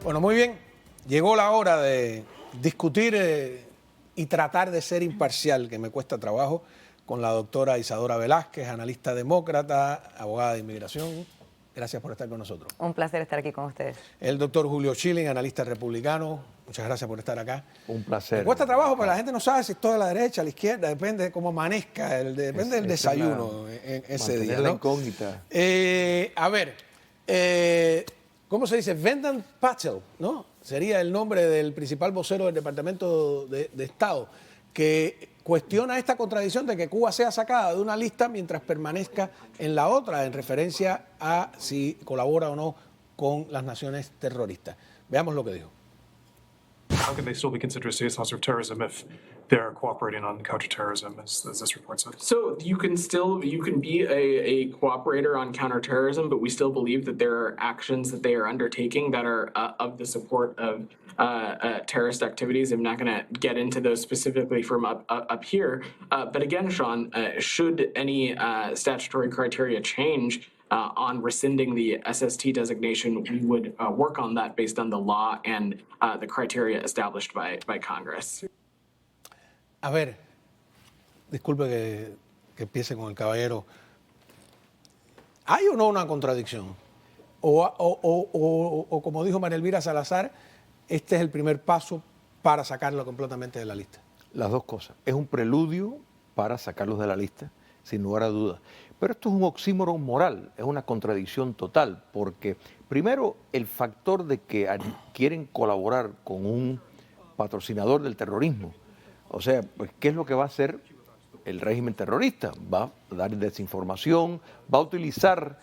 Bueno, muy bien. Llegó la hora de discutir y tratar de ser imparcial, que me cuesta trabajo, con la doctora Isadora Velázquez, analista demócrata, abogada de inmigración. Gracias por estar con nosotros. Un placer estar aquí con ustedes. El doctor Julio Schilling, analista republicano. Muchas gracias por estar acá. Un placer. Me cuesta trabajo, pero la gente no sabe si esto de la derecha, a la izquierda, depende de cómo amanezca, depende del desayuno en ese día, la ¿no? incógnita. A ver, ¿cómo se dice? Vendon Patel, ¿no? Sería el nombre del principal vocero del Departamento de Estado, que cuestiona esta contradicción de que Cuba sea sacada de una lista mientras permanezca en la otra, en referencia a si colabora o no con las naciones terroristas. Veamos lo que dijo. How can they still be considered a state sponsor of terrorism if they're cooperating on counterterrorism, as this report said? So you can be a cooperator on counterterrorism, but we still believe that there are actions that they are undertaking that are of the support of terrorist activities. I'm not going to get into those specifically from up here, but again, Sean, should any statutory criteria change on rescinding the SST designation, we would work on that based on the law and the criteria established by Congress. A ver, disculpe que empiece con el caballero. ¿Hay o no una contradicción? O como dijo María Elvira Salazar, este es el primer paso para sacarlo completamente de la lista. Las dos cosas. Es un preludio para sacarlos de la lista, sin lugar a dudas. Pero esto es un oxímoron moral, es una contradicción total, porque primero el factor de que quieren colaborar con un patrocinador del terrorismo. O sea, pues, ¿qué es lo que va a hacer el régimen terrorista? Va a dar desinformación, va a utilizar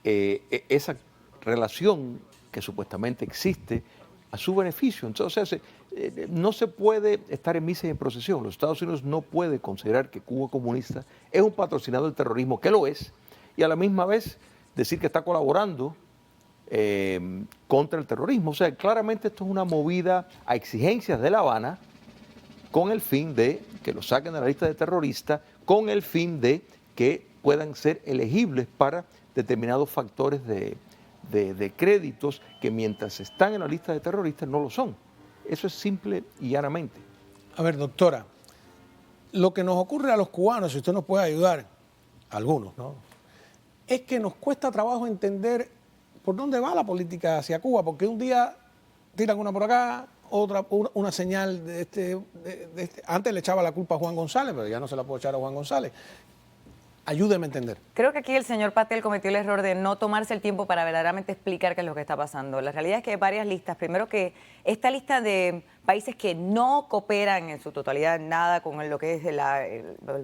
esa relación que supuestamente existe a su beneficio. Entonces, no se puede estar en misa y en procesión. Los Estados Unidos no puede considerar que Cuba comunista es un patrocinador del terrorismo, que lo es, y a la misma vez decir que está colaborando contra el terrorismo. O sea, claramente esto es una movida a exigencias de La Habana con el fin de que lo saquen de la lista de terroristas, con el fin de que puedan ser elegibles para determinados factores de créditos que mientras están en la lista de terroristas no lo son. Eso es simple y llanamente. A ver, doctora, lo que nos ocurre a los cubanos, si usted nos puede ayudar, algunos, ¿no?, es que nos cuesta trabajo entender por dónde va la política hacia Cuba, porque un día tiran una por acá, otra, una señal de este. Antes le echaba la culpa a Juan González, pero ya no se la puedo echar a Juan González. Ayúdeme a entender. Creo que aquí el señor Patel cometió el error de no tomarse el tiempo para verdaderamente explicar qué es lo que está pasando. La realidad es que hay varias listas. Primero, que esta lista de países que no cooperan en su totalidad nada con lo que es el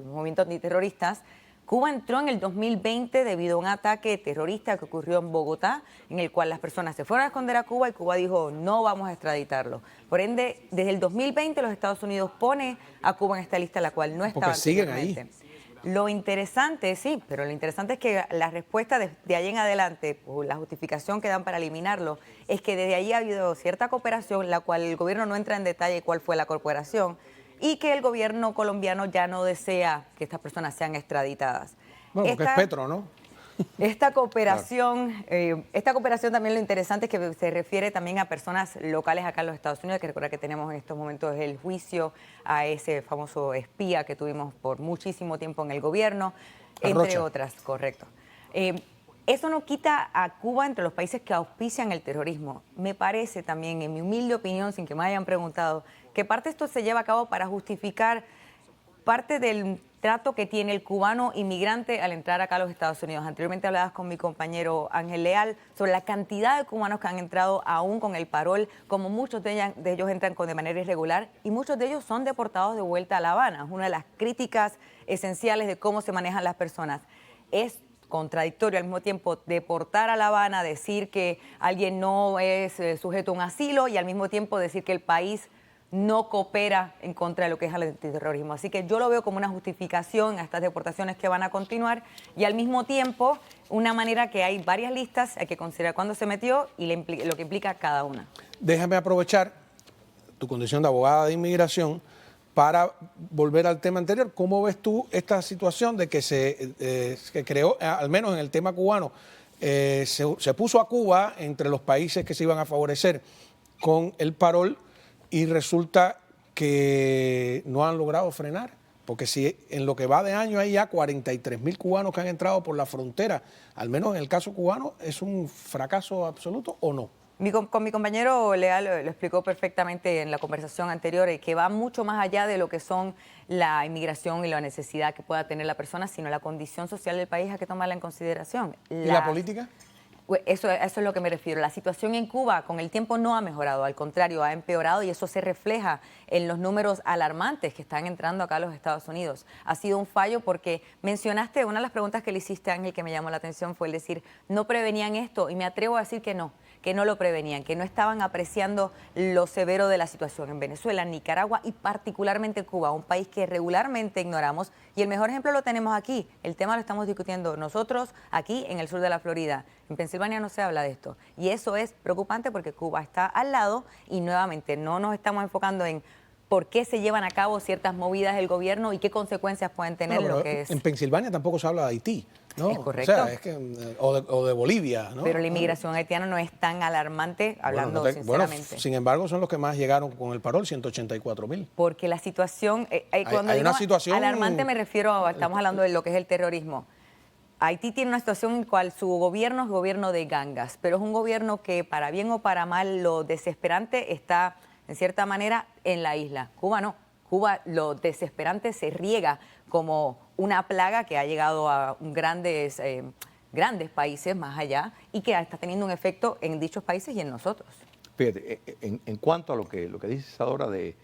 movimiento antiterroristas. Cuba entró en el 2020 debido a un ataque terrorista que ocurrió en Bogotá, en el cual las personas se fueron a esconder a Cuba y Cuba dijo no vamos a extraditarlo. Por ende, desde el 2020 los Estados Unidos pone a Cuba en esta lista, la cual no estaba. Porque siguen ahí. Lo interesante, sí, pero lo interesante es que la respuesta de allí en adelante, o la justificación que dan para eliminarlo, es que desde allí ha habido cierta cooperación, la cual el gobierno no entra en detalle cuál fue la cooperación, y que el gobierno colombiano ya no desea que estas personas sean extraditadas. Bueno, porque es Petro, ¿no? Esta cooperación también, lo interesante es que se refiere también a personas locales acá en los Estados Unidos. Hay que recordar que tenemos en estos momentos el juicio a ese famoso espía que tuvimos por muchísimo tiempo en el gobierno, entre otras, correcto. Eso no quita a Cuba entre los países que auspician el terrorismo. Me parece también, en mi humilde opinión, sin que me hayan preguntado, que parte de esto se lleva a cabo para justificar parte del trato que tiene el cubano inmigrante al entrar acá a los Estados Unidos. Anteriormente hablabas con mi compañero Ángel Leal sobre la cantidad de cubanos que han entrado aún con el parol, como muchos de ellos entran de manera irregular y muchos de ellos son deportados de vuelta a La Habana. Es una de las críticas esenciales de cómo se manejan las personas. Es contradictorio al mismo tiempo deportar a La Habana, decir que alguien no es sujeto a un asilo y al mismo tiempo decir que el país no coopera en contra de lo que es el antiterrorismo. Así que yo lo veo como una justificación a estas deportaciones que van a continuar y al mismo tiempo una manera que hay varias listas, hay que considerar cuándo se metió y lo que implica cada una. Déjame aprovechar tu condición de abogada de inmigración para volver al tema anterior. ¿Cómo ves tú esta situación de que se creó, al menos en el tema cubano, se puso a Cuba entre los países que se iban a favorecer con el parol y resulta que no han logrado frenar. Porque si en lo que va de año hay ya 43.000 cubanos que han entrado por la frontera, al menos en el caso cubano, ¿es un fracaso absoluto o no? Con mi compañero Leal lo explicó perfectamente en la conversación anterior, que va mucho más allá de lo que son la inmigración y la necesidad que pueda tener la persona, sino la condición social del país hay que tomarla en consideración. ¿Y la política? Eso es lo que me refiero. La situación en Cuba con el tiempo no ha mejorado, al contrario, ha empeorado y eso se refleja en los números alarmantes que están entrando acá a los Estados Unidos. Ha sido un fallo porque mencionaste, una de las preguntas que le hiciste, Ángel, que me llamó la atención fue el decir, no prevenían esto, y me atrevo a decir que no lo prevenían, que no estaban apreciando lo severo de la situación en Venezuela, en Nicaragua y particularmente Cuba, un país que regularmente ignoramos. Y el mejor ejemplo lo tenemos aquí. El tema lo estamos discutiendo nosotros aquí en el sur de la Florida. En Pensilvania no se habla de esto. Y eso es preocupante porque Cuba está al lado y nuevamente no nos estamos enfocando en por qué se llevan a cabo ciertas movidas del gobierno y qué consecuencias pueden tener lo que es. En Pensilvania tampoco se habla de Haití, ¿no? Es correcto. O sea, es que, o de Bolivia, ¿no? Pero la inmigración haitiana no es tan alarmante, hablando sinceramente. Bueno, sin embargo, son los que más llegaron con el parol, 184.000. Porque la situación, cuando hay digo una situación alarmante me refiero estamos hablando de lo que es el terrorismo. Haití tiene una situación en la cual su gobierno es gobierno de gangas, pero es un gobierno que para bien o para mal lo desesperante está en cierta manera en la isla. Cuba no. Cuba lo desesperante se riega como una plaga que ha llegado a grandes países más allá y que está teniendo un efecto en dichos países y en nosotros. Fíjate, en cuanto a lo que dices ahora de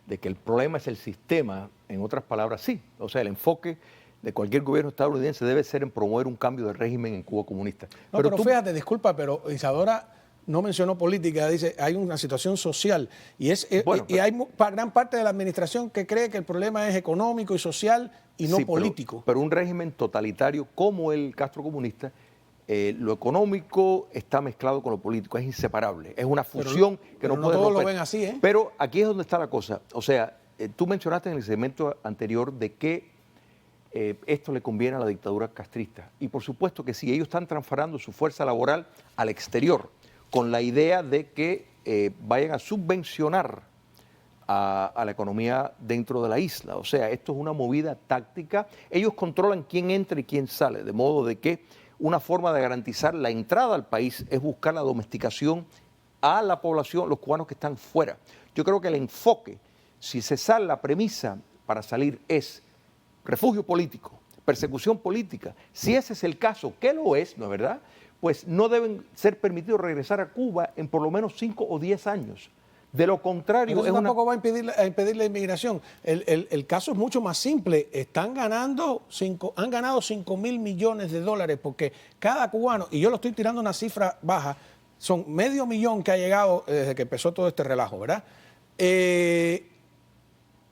que el problema es el sistema, en otras palabras, sí. O sea, el enfoque de cualquier gobierno estadounidense debe ser en promover un cambio de régimen en Cuba comunista. No, pero fíjate, disculpa, pero Isadora no mencionó política, dice, hay una situación social y hay gran parte de la administración que cree que el problema es económico y social y no político. Pero un régimen totalitario como el Castro comunista, lo económico está mezclado con lo político, es inseparable, es una fusión que no puede romper. Todos lo ven así, ¿eh? Pero aquí es donde está la cosa, o sea, tú mencionaste en el segmento anterior de que esto le conviene a la dictadura castrista y por supuesto que sí, ellos están transferando su fuerza laboral al exterior, con la idea de que vayan a subvencionar a la economía dentro de la isla. O sea, esto es una movida táctica. Ellos controlan quién entra y quién sale, de modo de que una forma de garantizar la entrada al país es buscar la domesticación a la población, los cubanos que están fuera. Yo creo que el enfoque, si se sale la premisa para salir es refugio político, persecución política, si ese es el caso, que lo es, ¿no es verdad?, pues no deben ser permitidos regresar a Cuba en por lo menos 5 o 10 años. De lo contrario... Eso tampoco va a impedir la inmigración. El caso es mucho más simple. Han ganado 5.000 millones de dólares porque cada cubano, y yo lo estoy tirando una cifra baja, son $500.000 que ha llegado desde que empezó todo este relajo, ¿verdad?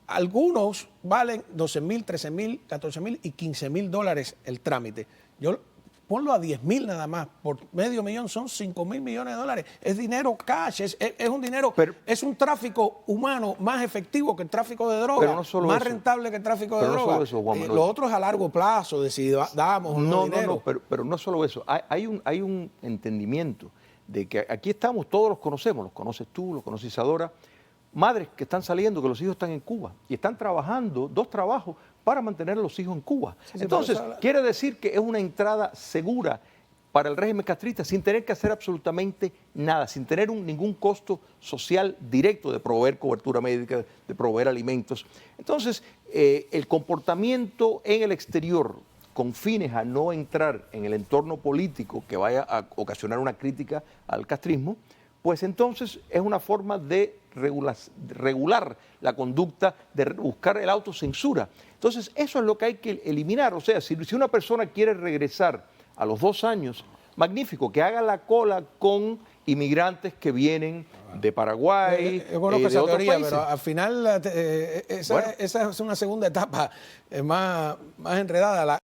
Algunos valen 12.000, 13.000, 14.000 y 15.000 dólares el trámite. Ponlo a 10.000 nada más, por $500.000 son 5.000 millones de dólares. Es dinero cash, es un dinero, es un tráfico humano más efectivo que el tráfico de droga, más rentable que el tráfico de droga. No solo eso, Juan Manuel. Lo otro es a largo plazo, de si damos o no dinero. Pero no solo eso, hay un entendimiento de que aquí estamos, todos los conocemos, los conoces tú, los conoces Isadora, madres que están saliendo, que los hijos están en Cuba y están trabajando 2 trabajos para mantener a los hijos en Cuba. Sí, entonces, quiere decir que es una entrada segura para el régimen castrista sin tener que hacer absolutamente nada, sin tener ningún costo social directo de proveer cobertura médica, de proveer alimentos. Entonces, el comportamiento en el exterior con fines a no entrar en el entorno político que vaya a ocasionar una crítica al castrismo, pues entonces es una forma de regular la conducta, de buscar el autocensura. Entonces eso es lo que hay que eliminar. O sea, si una persona quiere regresar a los 2 años, magnífico, que haga la cola con inmigrantes que vienen de Paraguay, yo conozco de esa otros teoría, países. pero al final esa es una segunda etapa más enredada.